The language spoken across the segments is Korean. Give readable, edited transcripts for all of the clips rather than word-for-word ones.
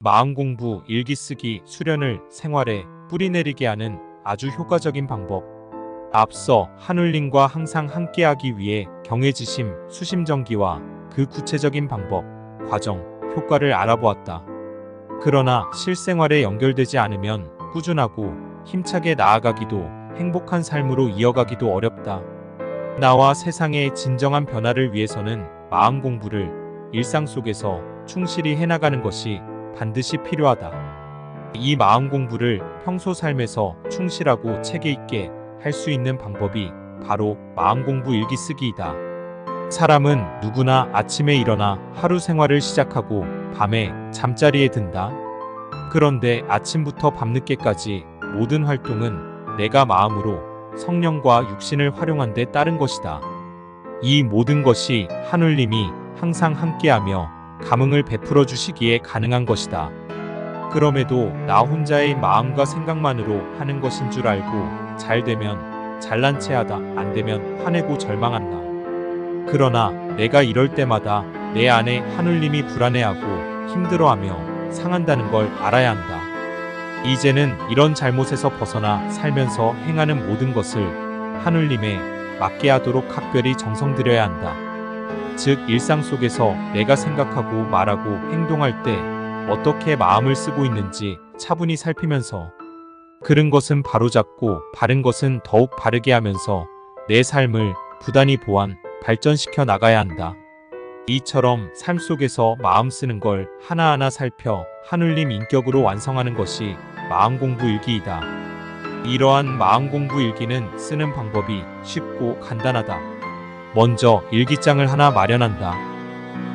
마음공부, 일기쓰기, 수련을 생활에 뿌리내리게 하는 아주 효과적인 방법. 앞서 한울림과 항상 함께하기 위해 경외지심, 수심정기와 그 구체적인 방법, 과정, 효과를 알아보았다. 그러나 실생활에 연결되지 않으면 꾸준하고 힘차게 나아가기도 행복한 삶으로 이어가기도 어렵다. 나와 세상의 진정한 변화를 위해서는 마음 공부를 일상 속에서 충실히 해나가는 것이 반드시 필요하다. 이 마음 공부를 평소 삶에서 충실하고 체계 있게 할 수 있는 방법이 바로 마음 공부 일기 쓰기이다. 사람은 누구나 아침에 일어나 하루 생활을 시작하고 밤에 잠자리에 든다. 그런데 아침부터 밤늦게까지 모든 활동은 내가 마음으로 성령과 육신을 활용한 데 따른 것이다. 이 모든 것이 한울림이 항상 함께하며 감흥을 베풀어 주시기에 가능한 것이다. 그럼에도 나 혼자의 마음과 생각만으로 하는 것인 줄 알고 잘 되면 잘난 체하다, 안 되면 화내고 절망한다. 그러나 내가 이럴 때마다 내 안에 한울림이 불안해하고 힘들어하며 상한다는 걸 알아야 한다. 이제는 이런 잘못에서 벗어나 살면서 행하는 모든 것을 한울림에 맞게 하도록 각별히 정성 들여야 한다. 즉 일상 속에서 내가 생각하고 말하고 행동할 때 어떻게 마음을 쓰고 있는지 차분히 살피면서 그른 것은 바로잡고 바른 것은 더욱 바르게 하면서 내 삶을 부단히 보완, 발전시켜 나가야 한다. 이처럼 삶 속에서 마음 쓰는 걸 하나하나 살펴 한울림 인격으로 완성하는 것이 마음공부 일기이다. 이러한 마음공부 일기는 쓰는 방법이 쉽고 간단하다. 먼저 일기장을 하나 마련한다.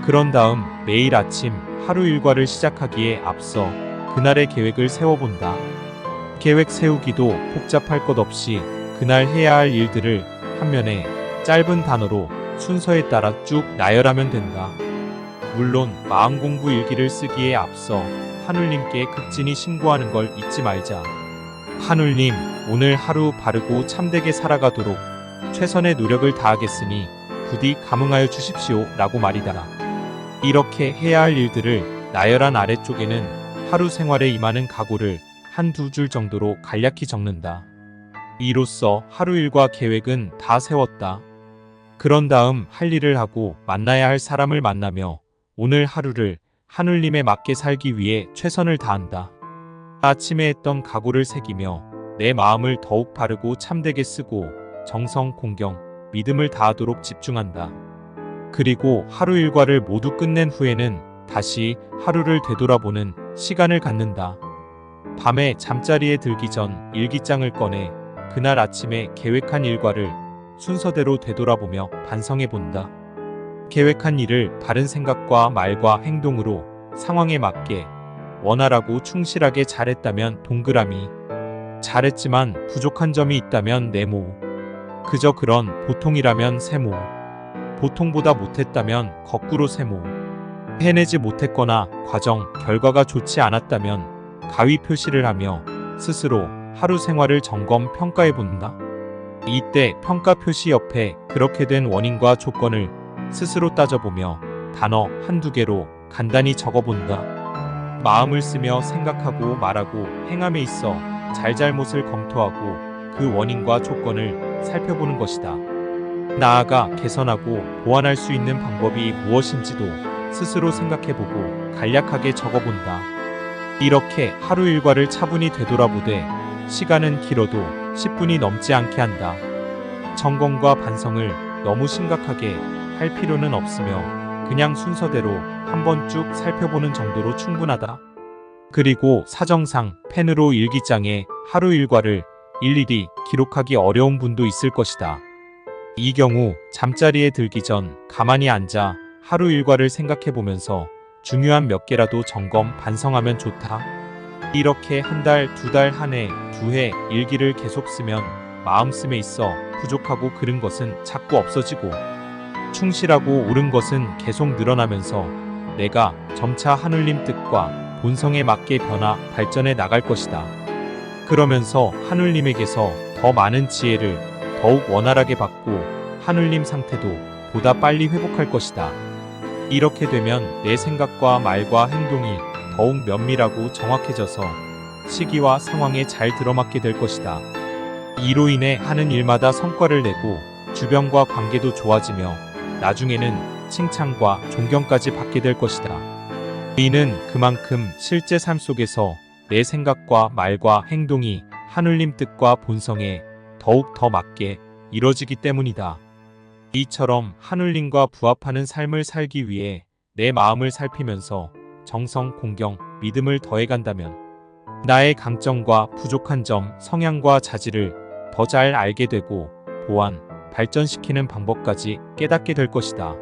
그런 다음 매일 아침 하루 일과를 시작하기에 앞서 그날의 계획을 세워본다. 계획 세우기도 복잡할 것 없이 그날 해야 할 일들을 한면에 짧은 단어로 순서에 따라 쭉 나열하면 된다. 물론 마음공부 일기를 쓰기에 앞서 한울림께 극진히 신고하는 걸 잊지 말자. 한울님, 오늘 하루 바르고 참되게 살아가도록 최선의 노력을 다하겠으니 부디 감응하여 주십시오 라고 말이다라. 이렇게 해야 할 일들을 나열한 아래쪽에는 하루 생활에 임하는 각오를 한두 줄 정도로 간략히 적는다. 이로써 하루 일과 계획은 다 세웠다. 그런 다음 할 일을 하고 만나야 할 사람을 만나며 오늘 하루를 한울림에 맞게 살기 위해 최선을 다한다. 아침에 했던 각오를 새기며 내 마음을 더욱 바르고 참되게 쓰고 정성, 공경, 믿음을 다하도록 집중한다. 그리고 하루 일과를 모두 끝낸 후에는 다시 하루를 되돌아보는 시간을 갖는다. 밤에 잠자리에 들기 전 일기장을 꺼내 그날 아침에 계획한 일과를 순서대로 되돌아보며 반성해 본다. 계획한 일을 바른 생각과 말과 행동으로 상황에 맞게 원활하고 충실하게 잘했다면 동그라미, 잘했지만 부족한 점이 있다면 네모, 그저 그런 보통이라면 세모, 보통보다 못했다면 거꾸로 세모, 해내지 못했거나 과정, 결과가 좋지 않았다면 가위 표시를 하며 스스로 하루 생활을 점검, 평가해 본다. 이때 평가 표시 옆에 그렇게 된 원인과 조건을 스스로 따져보며 단어 한두 개로 간단히 적어본다. 마음을 쓰며 생각하고 말하고 행함에 있어 잘잘못을 검토하고 그 원인과 조건을 살펴보는 것이다. 나아가 개선하고 보완할 수 있는 방법이 무엇인지도 스스로 생각해보고 간략하게 적어본다. 이렇게 하루 일과를 차분히 되돌아보되 시간은 길어도 10분이 넘지 않게 한다. 점검과 반성을 너무 심각하게 할 필요는 없으며 그냥 순서대로 한번 쭉 살펴보는 정도로 충분하다. 그리고 사정상 펜으로 일기장에 하루 일과를 일일이 기록하기 어려운 분도 있을 것이다. 이 경우 잠자리에 들기 전 가만히 앉아 하루 일과를 생각해보면서 중요한 몇 개라도 점검, 반성하면 좋다. 이렇게 한 달, 두 달, 한 해, 두 해 일기를 계속 쓰면 마음씀에 있어 부족하고 그른 것은 자꾸 없어지고 충실하고 옳은 것은 계속 늘어나면서 내가 점차 한울림 뜻과 본성에 맞게 변화, 발전해 나갈 것이다. 그러면서 한울림에게서 더 많은 지혜를 더욱 원활하게 받고 한울림 상태도 보다 빨리 회복할 것이다. 이렇게 되면 내 생각과 말과 행동이 더욱 면밀하고 정확해져서 시기와 상황에 잘 들어맞게 될 것이다. 이로 인해 하는 일마다 성과를 내고 주변과 관계도 좋아지며 나중에는 칭찬과 존경까지 받게 될 것이다. 이는 그만큼 실제 삶 속에서 내 생각과 말과 행동이 하늘님 뜻과 본성에 더욱 더 맞게 이뤄지기 때문이다. 이처럼 하늘님과 부합하는 삶을 살기 위해 내 마음을 살피면서 정성, 공경, 믿음을 더해간다면 나의 강점과 부족한 점, 성향과 자질을 더 잘 알게 되고 보완, 발전시키는 방법까지 깨닫게 될 것이다.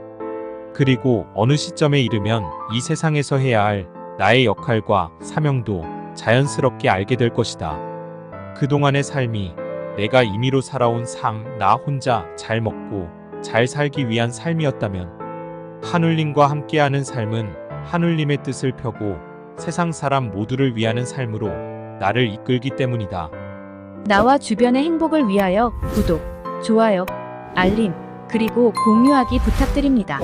그리고 어느 시점에 이르면 이 세상에서 해야 할 나의 역할과 사명도 자연스럽게 알게 될 것이다. 그동안의 삶이 내가 임의로 살아온 삶, 나 혼자 잘 먹고 잘 살기 위한 삶이었다면 하늘님과 함께하는 삶은 하늘님의 뜻을 펴고 세상 사람 모두를 위하는 삶으로 나를 이끌기 때문이다. 나와 주변의 행복을 위하여 구독, 좋아요, 알림, 그리고 공유하기 부탁드립니다.